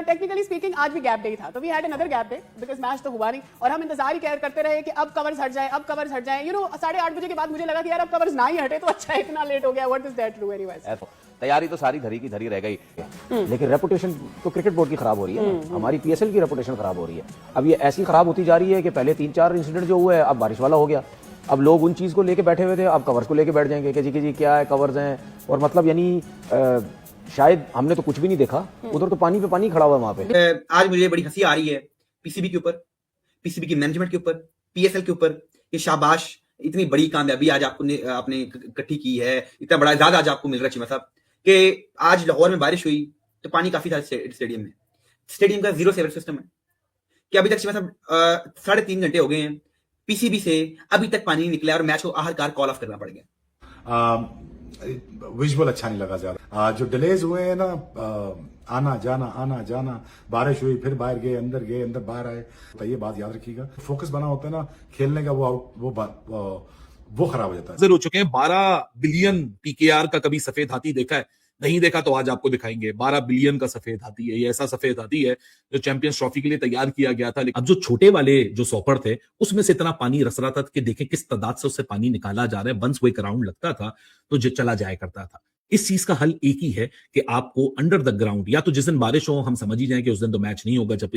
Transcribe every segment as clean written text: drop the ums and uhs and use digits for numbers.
Technically speaking आज भी gap day था, तो we had another gap day because match तो हुआ नहीं, और हम इंतजार ही करते रहे कि अब कवर्स हट जाए, अब कवर्स हट जाए। 8:30 बजे के बाद मुझे लगा कि यार अब कवर्स ना ही हटे तो अच्छा है, इतना लेट हो गया। What is that true anyways? तैयारी तो सारी धरी की धरी रह गई, लेकिन रेपुटेशन तो क्रिकेट बोर्ड की खराब हो रही है ना, हमारी पीएसएल की रेपुटेशन खराब हो रही है। अब ये ऐसी खराब होती जा रही है कि पहले 3-4 इंसिडेंट जो हुए अब बारिश वाला हो गया, अब लोग उन चीज को लेके बैठे हुए थे, अब कवर्स को लेके बैठ जाएंगे कि जी क्या है, कवर्स हैं, और मतलब यानी शायद हमने तो कुछ भी नहीं देखा, उधर तो पानी पे पानी खड़ा हुआ है वहां पे। आज मुझे बड़ी हंसी आ रही है पीसीबी के ऊपर, पीसीबी की मैनेजमेंट के ऊपर, पीएसएल के ऊपर। ये शाबाश, इतनी बड़ी कामयाबी आज आपने इकट्ठी की है, इतना बड़ा एजाज आज आपको मिल रहा है चीमा साहब कि आज लाहौर में बारिश हुई तो पानी काफी था स्टेडियम में। स्टेडियम का 0 सेवर सिस्टम है कि अभी तक चीमा साहब 3.5 घंटे हो गए हैं, पीसीबी से अभी तक पानी नहीं निकला और मैच को आखिरकार कॉल ऑफ करना पड़ गया। विजुअल अच्छा नहीं लगा ज्यादा। जो डिलेज हुए हैं ना, आना जाना, बारिश हुई फिर बाहर गए अंदर बाहर आए, तो ये बात याद रखिएगा, फोकस बना होता है ना खेलने का, वो खराब हो जाता है। हो चुके हैं 12 बिलियन पीकेआर का कभी सफेद हाथी देखा है? नहीं देखा तो आज आपको दिखाएंगे। 12 बिलियन का सफेद हाथी है, ये ऐसा सफेद हाथी है जो चैंपियंस ट्रॉफी के लिए तैयार किया गया था। लेकिन अब जो छोटे वाले जो सॉपर थे उसमें से इतना पानी रस रहा था कि देखें किस तादाद से उससे पानी निकाला जा रहा है। वंस वो एक राउंड लगता था तो जो चला जाया करता था। इस चीज का हल एक ही है कि आपको अंडर द ग्राउंड, या तो जिस दिन बारिश हो हम समझ ही जाएं कि उस दिन तो मैच नहीं होगा। जब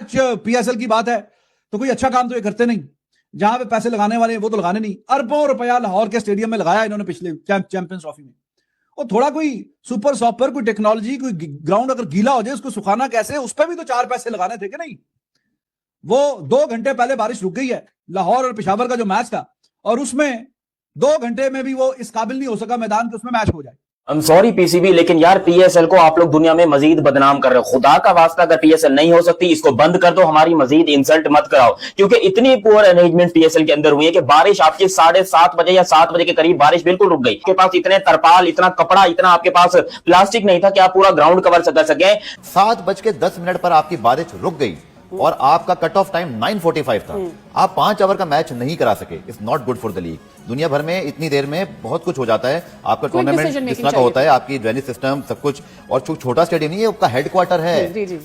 पीएसएल की बात है तो कोई अच्छा काम तो ये करते नहीं, जहां पे पैसे लगाने वाले हैं वो तो लगाने नहीं। अरबों रुपया लाहौर के स्टेडियम में लगाया इन्होंने पिछले चैंपियंस ट्रॉफी में, और थोड़ा कोई सुपर सॉपर, कोई टेक्नोलॉजी, कोई ग्राउंड अगर गीला हो जाए उसको सुखाना कैसे, उस पर भी तो 4 पैसे लगाने थे कि नहीं। वो 2 घंटे पहले बारिश रुक गई है, लाहौर और पेशावर का जो मैच था, और उसमें 2 घंटे में भी वो इस काबिल नहीं हो सका मैदान के उसमें मैच हो जाए। I'm sorry पीसीबी, लेकिन यार पीएसएल को आप लोग दुनिया में मजीद बदनाम कर रहे हो। खुदा का वास्ता अगर पीएसएल नहीं हो सकती इसको बंद कर दो, हमारी मजीद इंसल्ट मत कराओ, क्योंकि इतनी पुअर अरेंजमेंट पीएसएल के अंदर हुई है कि बारिश आपकी 7:30 बजे या 7 बजे के करीब बारिश बिल्कुल रुक गई। आपके पास इतने तरपाल, इतना कपड़ा, इतना आपके पास प्लास्टिक नहीं था कि आप पूरा ग्राउंड कवर कर सके। 7:10 पर आपकी बारिश रुक गई और आपका कट ऑफ टाइम 9:45 था। आप 5 ओवर का मैच नहीं करा सके। It's not good for the league. दुनिया भर में इतनी देर में बहुत कुछ हो जाता है। आपका टूर्नामेंट जिस तरह का होता है, आपकी ड्रेनेज सिस्टम सब कुछ, और छोटा स्टेडियम नहीं है, आपका हेडक्वार्टर है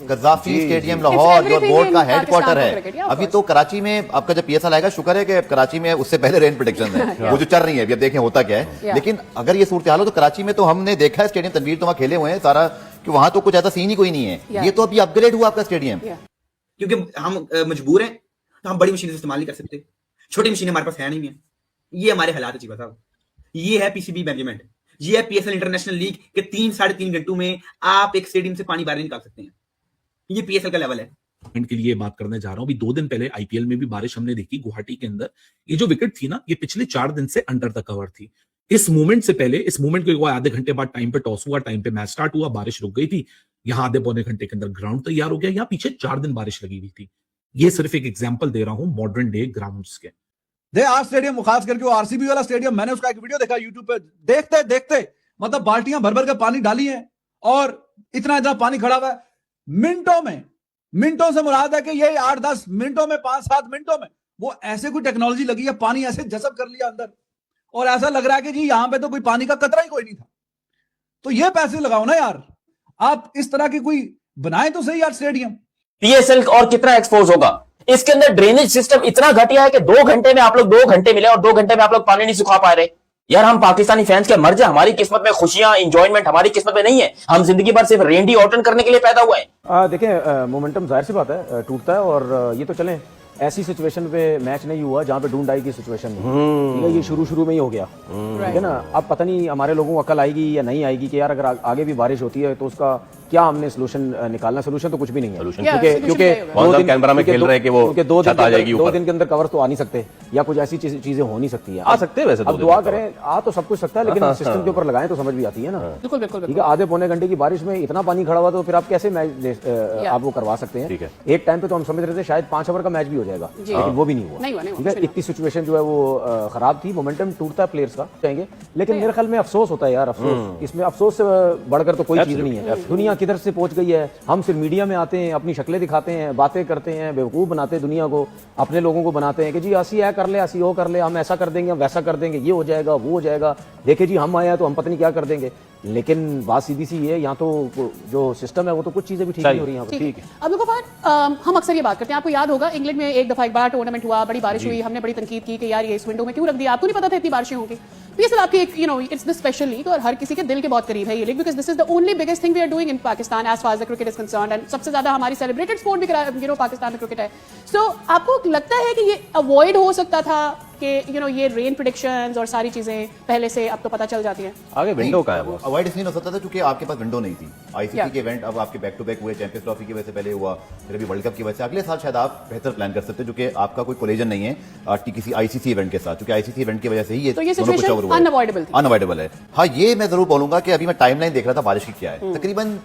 कज़ाफी स्टेडियम लाहौर, जो बोर्ड का हेडक्वार्टर है। अभी तो कराची में आपका जब पीएसएल आएगा, शुक्र है कि कराची में उससे पहले रेन प्रेडिक्शन है वो जो चल रही है, अभी अब देखें होता क्या है। लेकिन अगर ये सूरत हाल हो तो कराची में तो हमने देखा है स्टेडियम, तनवीर तो वहां खेले हुए हैं सारा, कि वहां तो कुछ ऐसा सीन ही कोई नहीं है। ये तो अभी अपग्रेड हुआ आपका स्टेडियम, क्योंकि हम मजबूर हैं तो हम बड़ी मशीन इस्तेमाल नहीं कर सकते, छोटी मशीन हमारे पास है नहीं है। ये हमारे हालात है चीबा साहब। ये है पीसीबी मैनेजमेंट, ये है पीएसएल इंटरनेशनल लीग के 3-3.5 घंटों में आप एक स्टेडियम से पानी बाहर निकाल सकते हैं। ये पीएसएल का लेवल है। के लिए बात करने जा रहा हूं। अभी 2 दिन पहले आईपीएल में भी बारिश हमने देखी गुवाहाटी के अंदर। ये जो विकेट थी ना, ये पिछले 4 दिन से अंडर द कवर थी। इस मूवमेंट से पहले, इस मूवमेंट के आधे घंटे बाद टाइम पे टॉस हुआ, टाइम पे मैच स्टार्ट हुआ, बारिश रुक गई थी। यहाँ आधे पौने घंटे के अंदर ग्राउंड तैयार हो गया। यहाँ पीछे 4 दिन बारिश लगी हुई थी। ये सिर्फ एक एग्जांपल दे रहा हूं मॉडर्न डे ग्राउंड्स के। आर स्टेडियम, खास करके वो आरसीबी वाला स्टेडियम, मैंने उसका एक वीडियो देखा यूट्यूब पे। देखते देखते मतलब बाल्टियां भर भर के पानी डाली है और इतना पानी खड़ा हुआ है। मिनटों से मुराद है कि ये 8-10 मिनटों में, 5-7 मिनटों में वो ऐसे कोई टेक्नोलॉजी लगी है, पानी ऐसे जज़ब कर लिया अंदर, और ऐसा लग रहा है कि जी यहां पे तो कोई पानी का कतरा ही कोई नहीं था। तो ये पैसे लगाओ ना यार, आप इस तरह की कोई बनाए तो सही यार स्टेडियम। पीएसएल और कितना एक्सपोज होगा? इसके अंदर ड्रेनेज सिस्टम इतना घटिया है कि 2 घंटे में आप लोग 2 घंटे मिले और 2 घंटे में आप लोग पानी नहीं सुखा पा रहे। यार हम पाकिस्तानी फैंस के मर जाए, हमारी किस्मत में खुशियां, एंजॉयमेंट हमारी किस्मत में नहीं है। हम जिंदगी भर सिर्फ रेंडी ऑटन करने के लिए पैदा हुए हैं। देखिए मोमेंटम जाहिर सी बात है टूटता है, और ये तो चलें ऐसी सिचुएशन पे मैच नहीं हुआ जहां पे ढूंढ आएगी सिचुएशन में, ठीक है, ये शुरू में ही हो गया, ठीक है ना। अब पता नहीं हमारे लोगों को अकल आएगी या नहीं आएगी कि यार अगर आगे भी बारिश होती है तो उसका क्या हमने सोल्यूशन निकालना। सोल्यूशन तो कुछ भी नहीं है, क्योंकि कैमरा में खेल रहे हैं कि वो 2 दिन के अंदर कवर तो आ नहीं सकते, या कुछ ऐसी चीजें हो नहीं सकती है। आ सकते हैं वैसे, अब दुआ करें, आ तो सब कुछ सकता है, लेकिन सिस्टम के ऊपर लगाएं तो समझ भी आती है ना। बिल्कुल बिल्कुल ठीक है, आधे पौने घंटे की बारिश में इतना पानी खड़ा हुआ तो फिर आप कैसे मैच आप वो करवा सकते हैं। एक टाइम पे तो हम समझ रहे थे शायद 5 ओवर का मैच भी हो जाएगा, लेकिन वो भी नहीं हुआ। ठीक है, इतनी सिचुएशन जो है वो खराब थी। मोमेंटम टूटता है प्लेयर्स का, चाहेंगे, लेकिन मेरे ख्याल में अफसोस होता है यार, अफसोस। इसमें अफसोस से बढ़कर तो कोई चीज नहीं है। दुनिया किधर से पहुंच गई है। हम सिर्फ मीडिया में आते हैं, अपनी शक्लें दिखाते हैं, बातें करते हैं, बेवकूफ़ बनाते हैं दुनिया को, अपने लोगों को बनाते हैं कि जी असी ऐ कर ले, असी वो कर ले, हम ऐसा कर देंगे, हम वैसा कर देंगे, ये हो जाएगा, वो हो जाएगा, देखे जी हम आए हैं तो हम पता नहीं क्या कर देंगे। लेकिन बात सीधी सी है, यहाँ तो जो सिस्टम है वो तो कुछ चीज़ें भी ठीक नहीं हो रही हैं यहाँ पर। ठीक है। अब देखो फार, हम अक्सर ये बात करते हैं, आपको याद होगा इंग्लैंड में एक दफा एक बार टूर्नामेंट हुआ, बड़ी बारिश हुई, हमने बड़ी तनकीद की कि यार ये इस विंडो में क्यों रख दिया, आपको नहीं पता था इतनी बारिशें होंगी। पीएसएल आपकी एक इट्स द स्पेशल लीग और हर किसी के दिल के बहुत करीब है ये league, because this is the only biggest thing we are doing in Pakistan as far as the cricket is concerned, and सबसे ज्यादा हमारी सेलिब्रेटेड स्पोर्ट भी पाकिस्तान में क्रिकेट है। सो आपको लगता है कि ये अवॉइड हो सकता था कि ये रेन प्रेडिक्शंस और सारी चीजें पहले से अब तो पता चल जाती हैं? आगे विंडो का है वो, अवॉइड इसलिए हो सकता था क्योंकि आपके पास विंडो नहीं थी। आईसीसी के इवेंट अब आपके बैक टू बैक हुए, चैंपियंस ट्रॉफी की वजह से पहले हुआ, फिर अभी वर्ल्ड कप की वजह से अगले साल शायद आप बेहतर प्लान कर सकते हो, जो कि आपका कोई कोलिजन नहीं है किसी आईसीसी इवेंट के साथ, क्योंकि आईसीसी इवेंट की वजह से ही ये तो ये दोनों सिचुएशन कुछ हुआ अनअवॉइडेबल थी। अनअवॉइडेबल है। हाँ, ये मैं जरूर बोलूंगा कि अभी मैं टाइमलाइन देख रहा था बारिश की क्या है। तकरीबन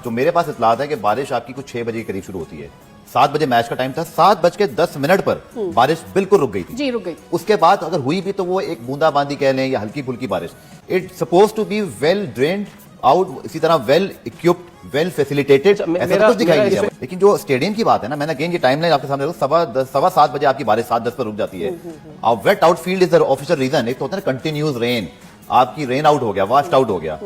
जो मेरे पास इतलात है कि बारिश आपकी कुछ 6 बजे के करीब शुरू होती है। 7 बजे मैच का टाइम था, 7:10 पर बारिश बिल्कुल रुक गई थी। जी रुक गई। उसके बाद अगर हुई भी तो वो एक बूंदाबांदी कह लें या हल्की फुल्की बारिश। It suppose to be well drained out, इसी तरह वेल इक्विप्ड, वेल फैसिलिटेटेड, ऐसा कुछ दिखाई नहीं दिया। लेकिन जो स्टेडियम की बात है ना, मैंने अगेन ये टाइमलाइन आपके सामने रखा, 7:15 बजे आपकी बारिश 7:10 पर रुक जाती है। अब wet outfield is the official reason. एक तो होता है ना कंटिन्यूस रेन, आपकी रेन आउट हो गया, वास्ट आउट हो गया।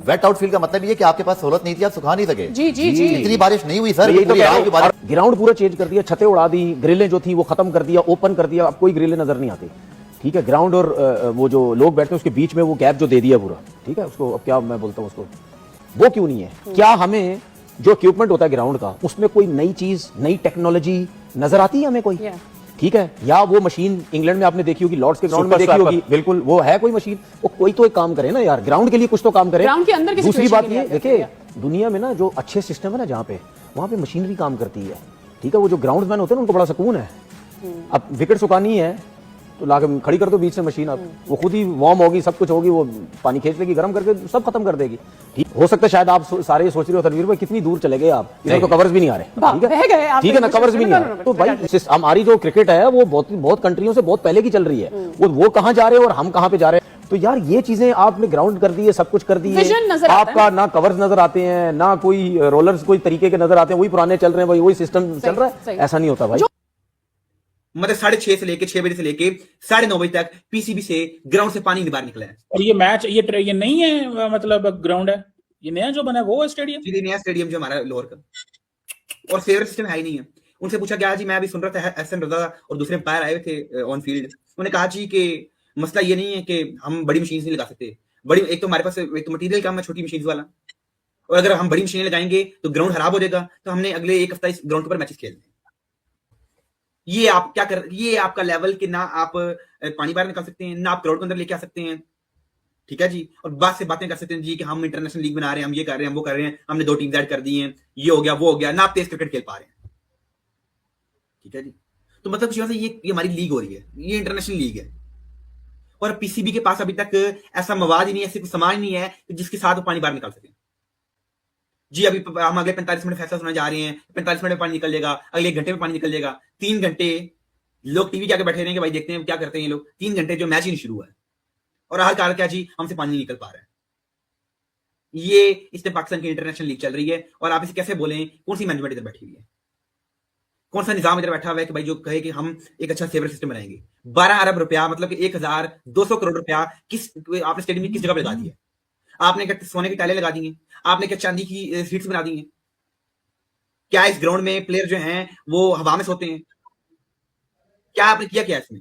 वेट आउटफील्ड का मतलब ये कि आपके पास सहूलत नहीं थी, आप सुखा नहीं सके। जी जी जी, इतनी बारिश नहीं हुई सर, यही तो पूरी रात की बारिश। ग्राउंड पूरा चेंज कर दिया, छतें उड़ा दी, ग्रिलें जो थी वो खत्म कर दिया, ओपन कर दिया, अब कोई ग्रिलें नजर नहीं आती। ठीक है, ग्राउंड और वो जो लोग बैठते हैं उसके बीच में वो गैप जो दे दिया पूरा, ठीक है, उसको अब क्या मैं बोलता हूँ उसको, वो क्यों नहीं है? क्या हमें जो इक्विपमेंट होता है ग्राउंड का उसमें कोई नई चीज, नई टेक्नोलॉजी नजर आती है हमें कोई? ठीक है, या वो मशीन इंग्लैंड में आपने देखी होगी, लॉर्ड्स के ग्राउंड में देखी होगी, बिल्कुल वो है कोई मशीन, वो कोई तो एक काम करे ना यार, ग्राउंड के लिए कुछ तो काम करे। ग्राउंड के अंदर की दूसरी situation बात के ये लिए देखिए, दुनिया में ना जो अच्छे सिस्टम है ना जहाँ पे, वहाँ पे मशीनरी काम करती है। ठीक है, वो जो ग्राउंडमैन होते हैं ना उनको बड़ा सुकून है। अब विकेट सुखानी है तो लाके खड़ी कर दो बीच से मशीन, अब वो खुद ही वार्म होगी, सब कुछ होगी, वो पानी खींच लेगी, गर्म करके सब खत्म कर देगी। ठीक हो सकता है शायद आप सारे ये सोच रहे हो तनवीर भाई कितनी दूर चले गए आप, इधर तो कवर्स भी नहीं आ रहे। ठीक है ना, कवर्स भी नहीं आ रहे। तो भाई हमारी जो क्रिकेट है वो बहुत कंट्रियों से बहुत पहले की चल रही है, वो कहाँ जा रहे हैं और हम कहाँ पे जा रहे हैं। तो यार ये चीजें आपने ग्राउंड कर दी है, सब कुछ कर दी है, आपका ना कवर्स नजर आते हैं, ना कोई रोलर्स कोई तरीके के नजर आते हैं, वही पुराने चल रहे हैं, वही सिस्टम चल रहा है। ऐसा नहीं होता भाई। मतलब 6:30 से लेके 6 बजे से लेके 9:30 बजे तक पीसीबी से ग्राउंड से पानी नहीं बाहर निकला है। और ये मैच ये नहीं है, मतलब ग्राउंड है ये नया जो बना है वो है स्टेडियम, जी नया स्टेडियम जो हमारा लोअर का, और फेवर सिस्टम है ही नहीं है। उनसे पूछा गया जी, मैं अभी सुन रहा था एहसन रजा और दूसरे अंपायर आए थे ऑन फील्ड, उन्होंने कहा जी कि मसला ये नहीं है कि हम बड़ी मशीन नहीं लगा सकते, बड़ी एक तो हमारे पास एक तो मटीरियल कम है छोटी मशीन वाला, और अगर हम बड़ी मशीनें लगाएंगे तो ग्राउंड खराब हो जाएगा, तो हमने अगले एक हफ्ता इस ग्राउंड पर मैचेस खेलने। ये आप क्या कर, ये आपका लेवल कि ना आप पानी बाहर निकाल सकते हैं, ना आप क्राउड के अंदर लेके आ सकते हैं। ठीक है जी, और बात से बातें कर सकते हैं जी कि हम इंटरनेशनल लीग बना रहे हैं, हम ये कर रहे हैं, हम वो कर रहे हैं, हमने 2 टीम्स ऐड कर दी हैं, ये हो गया वो हो गया, ना आप तेज क्रिकेट खेल पा रहे हैं। ठीक है जी, तो मतलब कुछ ये हमारी लीग हो रही है, ये इंटरनेशनल लीग है, और पीसीबी के पास अभी तक ऐसा मवाद ही नहीं है, ऐसे कुछ सामान नहीं है जिसके साथ वो पानी बाहर निकाल सके। जी अभी हम अगले 45 मिनट फैसला सुनने जा रहे हैं, 45 मिनट में पानी निकल जाएगा, अगले 1 घंटे में पानी निकल जाएगा, 3 घंटे लोग टीवी के आगे बैठे रहेंगे, भाई देखते हैं क्या करते हैं ये लोग। 3 घंटे जो मैच ही नहीं शुरू हुआ है और हर कारण क्या जी, हमसे पानी नहीं निकल पा रहा है। ये इसमें पाकिस्तान की इंटरनेशनल लीग चल रही है, और आप इसे कैसे बोलें, कौन सी मैनेजमेंट इधर बैठी हुई है, कौन सा निजाम इधर बैठा हुआ है कि भाई जो कहे कि हम एक अच्छा सेवर सिस्टम बनाएंगे। 12 अरब रुपया मतलब कि 1200 करोड़ रुपया किस आपने स्टेडियम में किस जगह पर लगा दिया? आपने क्या सोने की टाइलें लगा दी हैं? आपने क्या चांदी की सीट्स बना दी हैं? क्या इस ग्राउंड में प्लेयर जो हैं वो हवा में सोते हैं? क्या आपने किया क्या इसमें?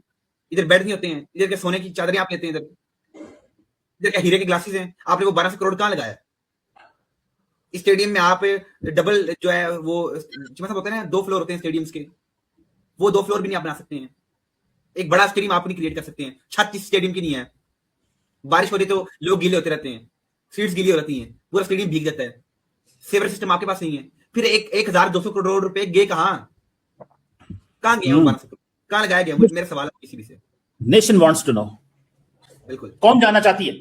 इधर बेड नहीं होते हैं, इधर के सोने की चादरें आप लेते हैं, इधर क्या हीरे के ग्लासेस हैं? आपने वो 1200 करोड़ कहां लगाया? इस स्टेडियम में आप डबल जो है वो मतलब होता है ना, 2 फ्लोर होते हैं स्टेडियम्स के, वो 2 फ्लोर भी नहीं आप बना सकते हैं। एक बड़ा स्टेडियम आप नहीं क्रिएट कर सकते हैं। छत इस स्टेडियम की नहीं है, बारिश हो रही तो लोग गीले होते रहते हैं, सीट्स गीली हो रहती हैं, पूरा स्टेडियम भीग जाता है। सेवर सिस्टम आपके पास नहीं है, फिर 1200 करोड़ रुपए गए कहां गए? 1200 करोड़ कहां लगाया गया? मेरा सवाल है किसी भी से। नेशन वांट्स टू नो, बिल्कुल कौन जानना चाहती है?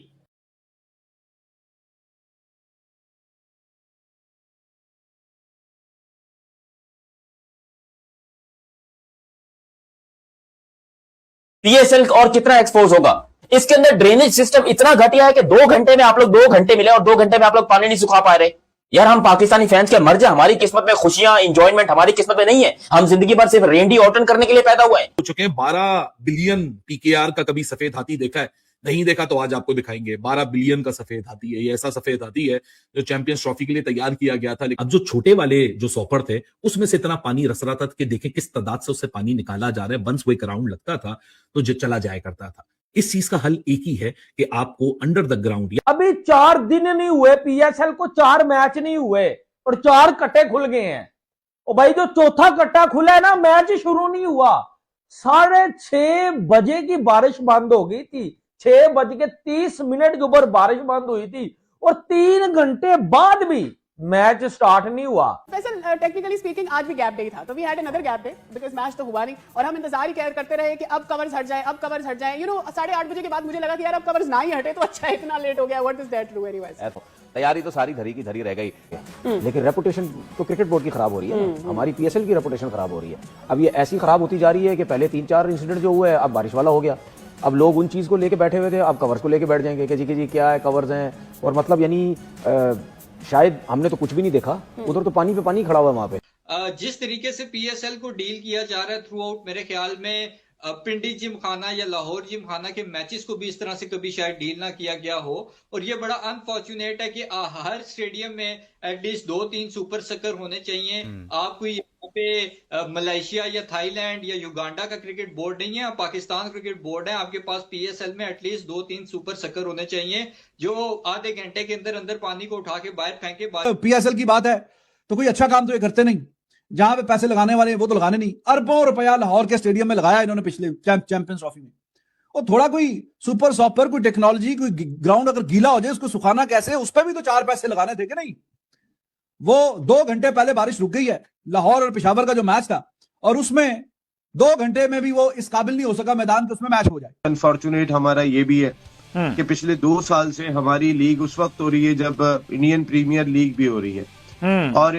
पीएसएल और कितना एक्सपोज होगा? इसके अंदर ड्रेनेज सिस्टम इतना घटिया है कि 2 घंटे में आप लोग 2 घंटे मिले और 2 घंटे में आप लोग पानी नहीं सुखा पा रहे। यार हम पाकिस्तानी फैंस के मर जाए, हमारी किस्मत में खुशियां इंजॉयमेंट हमारी किस्मत में नहीं है। हम जिंदगी भर सिर्फ रेंडी ऑटन करने के लिए पैदा हुए हैं। हो चुके हैं 12 बिलियन पीकेआर का कभी सफेद हाथी देखा है? नहीं देखा तो आज आपको दिखाएंगे। 12 बिलियन का सफेद हाथी है। ये ऐसा सफेद हाथी है जो चैंपियंस ट्रॉफी के लिए तैयार किया गया था। लेकिन अब जो छोटे वाले जो सॉपर थे उसमें से इतना पानी रस रहा था कि देखें किस तादाद से उससे पानी निकाला जा रहा है। वंस वो एक राउंड लगता था तो जो चला जाया करता था। इस चीज का हल एक ही है कि आपको अंडर द ग्राउंड, अभी 4 दिन नहीं हुए, पीएसएल को 4 मैच नहीं हुए और 4 कट्टे खुल गए हैं। और भाई जो चौथा कट्टा खुला है ना, मैच शुरू नहीं हुआ। 6:30 बजे की बारिश बंद हो गई थी। 6:30 के ऊपर बारिश बंद हुई थी और 3 घंटे बाद भी मैच स्टार्ट नहीं हुआ। वैसे टेक्निकली स्पीकिंग आज भी गैप डे था, तो we had another gap day because match तो हुआ नहीं और हम इंतजार ही करते रहे कि अब कवर्स हट जाए, अब कवर्स हट जाए। 8:30 बजे के बाद मुझे लगा कि यार अब कवर्स ना ही हटे तो अच्छा है, इतना लेट हो गया। What is that true anyways? तैयारी तो सारी धरी की धरी रह गई, लेकिन रेपुटेशन तो क्रिकेट बोर्ड की खराब हो रही है ना। हमारी पीएसएल की रेपुटेशन खराब हो रही है। अब ये ऐसी खराब होती जा रही है कि पहले 3-4 इंसिडेंट जो हुए, अब बारिश वाला हो गया। अब लोग उन चीज को लेके बैठे हुए थे, अब कवर्स को लेके बैठ जाएंगे कि जी क्या है, कवर्स हैं। और मतलब यानी शायद हमने तो कुछ भी नहीं देखा, उधर तो पानी पे पानी खड़ा हुआ है वहां पे। जिस तरीके से पीएसएल को डील किया जा रहा है थ्रू आउट, मेरे ख्याल में पिंडी जिमखाना या लाहौर जिमखाना के मैचेस को भी इस तरह से कभी शायद डील ना किया गया हो। और ये बड़ा अनफॉर्चुनेट है कि हर स्टेडियम में एटलीस्ट 2-3 सुपर सकर होने चाहिए। आप कोई यहाँ पे मलेशिया या थाईलैंड या युगांडा का क्रिकेट बोर्ड नहीं है, आप पाकिस्तान क्रिकेट बोर्ड है। आपके पास पीएसएल में एटलीस्ट 2-3 सुपर सकर होने चाहिए जो आधे घंटे के अंदर अंदर पानी को उठा के बाहर फेंके। पीएसएल की बात है तो कोई अच्छा काम तो ये करते नहीं। जहां पे पैसे लगाने वाले हैं वो तो लगाने नहीं। अरबों रुपया लाहौर के स्टेडियम में लगाया इन्होंने पिछले चैंपियंस ट्रॉफी में। और थोड़ा कोई सुपर सॉपर, कोई टेक्नोलॉजी, कोई ग्राउंड अगर गीला हो जाए उसको सुखाना कैसे, उस पर भी तो 4 पैसे लगाने थे कि नहीं। वो 2 घंटे पहले बारिश रुक गई है। लाहौर और पेशावर का जो मैच था और उसमें 2 घंटे में भी वो इस काबिल नहीं हो सका मैदान के उसमें मैच हो जाए। अनफॉर्चुनेट हमारा ये भी है कि पिछले 2 साल से हमारी लीग उस वक्त हो रही है जब इंडियन प्रीमियर लीग भी हो रही है। और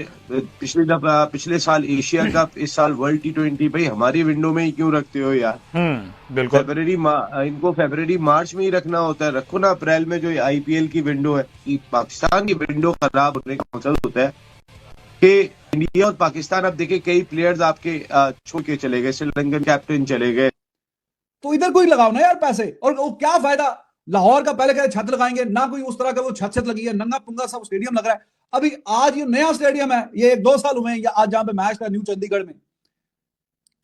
पिछले साल एशिया कप, इस साल वर्ल्ड T20। भाई हमारी विंडो में ही क्यों रखते हो यार? बिल्कुल। इनको फरवरी मार्च में ही रखना होता है। रखो ना अप्रैल में, जो आईपीएल की विंडो है। पाकिस्तान की विंडो खराब होने का मतलब होता है कि इंडिया और पाकिस्तान, अब देखिए कई प्लेयर्स आपके छोड़ के चले गए, श्रीलंकन कैप्टन चले गए। तो इधर कोई लगाओ ना यार पैसे। और वो क्या फायदा, लाहौर का पहले कहते छत लगाएंगे ना, कोई उस तरह का वो छत लगी है, नंगा पुंगा सब स्टेडियम लग रहा है। अभी आज ये नया स्टेडियम है, ये 1-2 साल हुए हैं, या आज जहां पे मैच था न्यू चंडीगढ़ में,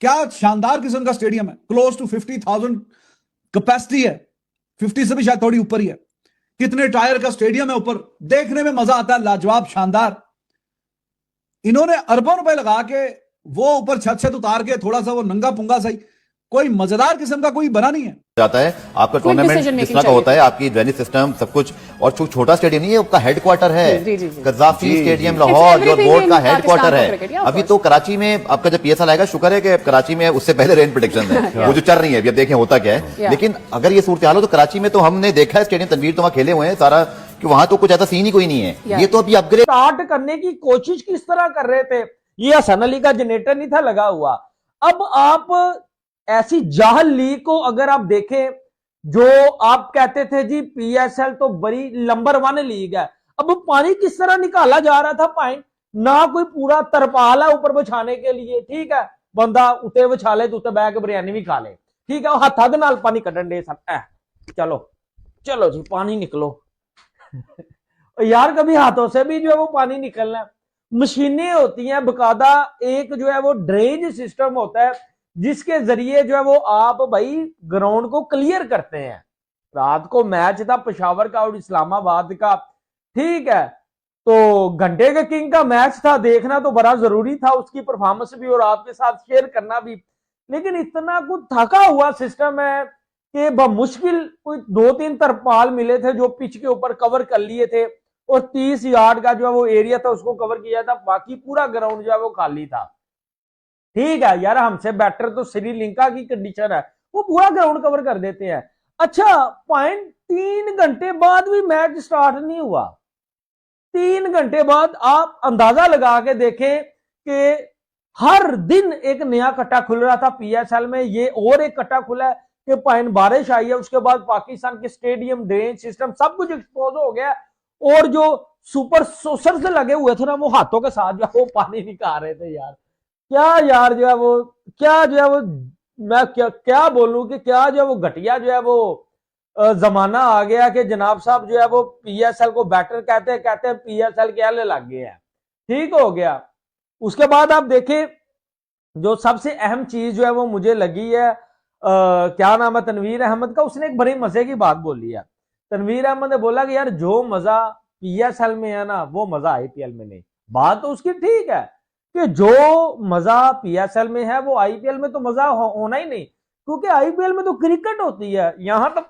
क्या शानदार किस्म का स्टेडियम है। क्लोज टू 50,000 कैपेसिटी है, 50 से भी शायद थोड़ी ऊपर ही है। कितने टायर का स्टेडियम है ऊपर, देखने में मजा आता है, लाजवाब शानदार। इन्होंने अरबों रुपए लगा के वो ऊपर छत उतार के थोड़ा सा वो नंगा पुंगा सही, कोई मजेदार किस्म का कोई बना नहीं है। जाता है आपका टूर्नामेंट जिस तरह का होता है, आपकी ड्रेनेज सिस्टम सब कुछ। और छोटा स्टेडियम नहीं है, आपका हेडक्वार्टर है। कज़ाफी स्टेडियम लाहौर जो बोर्ड का हेडक्वार्टर है। अभी तो कराची में आपका जब पीएसएल आएगा, शुक्र है कि कराची में उससे पहले रेन प्रेडिक्शन है वो जो चल रही है, अभी अब देखें होता क्या है। लेकिन अगर ये सूरत हाल हो तो कराची में तो हमने देखा है स्टेडियम, तनवीर तो वहां खेले हुए हैं सारा, कि वहां तो कुछ ऐसा सीन ही कोई नहीं है। ये तो अभी अपग्रेड स्टार्ट करने की कोशिश किस तरह कर रहे थे। ये हसन अली का जनरेटर नहीं था लगा हुआ। अब आप ऐसी जाहल लीग को अगर आप देखें, जो आप कहते थे जी पीएसएल तो बड़ी नंबर 1 लीग है, अब पानी किस तरह निकाला जा रहा था। पाइन ना कोई पूरा तरपाल है ऊपर बिछाने के लिए, ठीक है, बंदा उते बिछा ले तो उते बैग बिरयानी भी खा ले, ठीक है। हाथा दे नाल पानी कड्डन दे सब, चलो जी पानी निकलो यार कभी हाथों से भी जो है वो पानी निकलना है। मशीनें होती हैं बकायदा, एक जो है वो ड्रेनेज सिस्टम होता है जिसके जरिए जो है वो आप भाई ग्राउंड को क्लियर करते हैं। रात को मैच था पेशावर का और इस्लामाबाद का, ठीक है, तो घंटे के किंग का मैच था, देखना तो बड़ा जरूरी था, उसकी परफॉर्मेंस भी और आपके साथ शेयर करना भी। लेकिन इतना कुछ थका हुआ सिस्टम है कि मुश्किल कोई 2-3 तरपाल मिले थे जो पिच के ऊपर कवर कर लिए थे और 30 यार्ड का जो है वो एरिया था उसको कवर किया था, बाकी पूरा ग्राउंड जो है वो खाली था। ठीक है यार, हमसे बेटर तो श्रीलंका की कंडीशन है, वो पूरा ग्राउंड कवर कर देते हैं। अच्छा, 3 घंटे बाद भी मैच स्टार्ट नहीं हुआ। 3 घंटे बाद आप अंदाजा लगा के देखें कि हर दिन एक नया कट्टा खुल रहा था पीएसएल में। ये और एक कट्टा खुला है कि पाइन बारिश आई है, उसके बाद पाकिस्तान के स्टेडियम, ड्रेनेज सिस्टम सब कुछ एक्सपोज हो गया और जो सुपर सोसर से लगे हुए थे ना, वो हाथों के साथ जो है वो पानी निकाल रहे थे यार। क्या यार जो है वो, क्या जो है वो, मैं क्या बोलूं कि क्या जो है वो घटिया जो है वो जमाना आ गया कि जनाब साहब जो है वो पीएसएल को बैटर कहते कहते पीएसएल के आले लग गए हैं। ठीक हो गया। उसके बाद आप देखें जो सबसे अहम चीज जो है वो मुझे लगी है, क्या नाम है, तनवीर अहमद का, उसने एक बड़ी मजे की बात बोली है। तनवीर अहमद ने बोला कि यार जो मजा पीएसएल में है ना वो मजा आईपीएल में नहीं। बात तो उसकी ठीक है कि जो मजा पीएसएल में है वो आईपीएल में तो मजा होना ही नहीं, क्योंकि आईपीएल में तो क्रिकेट होती है, यहां तो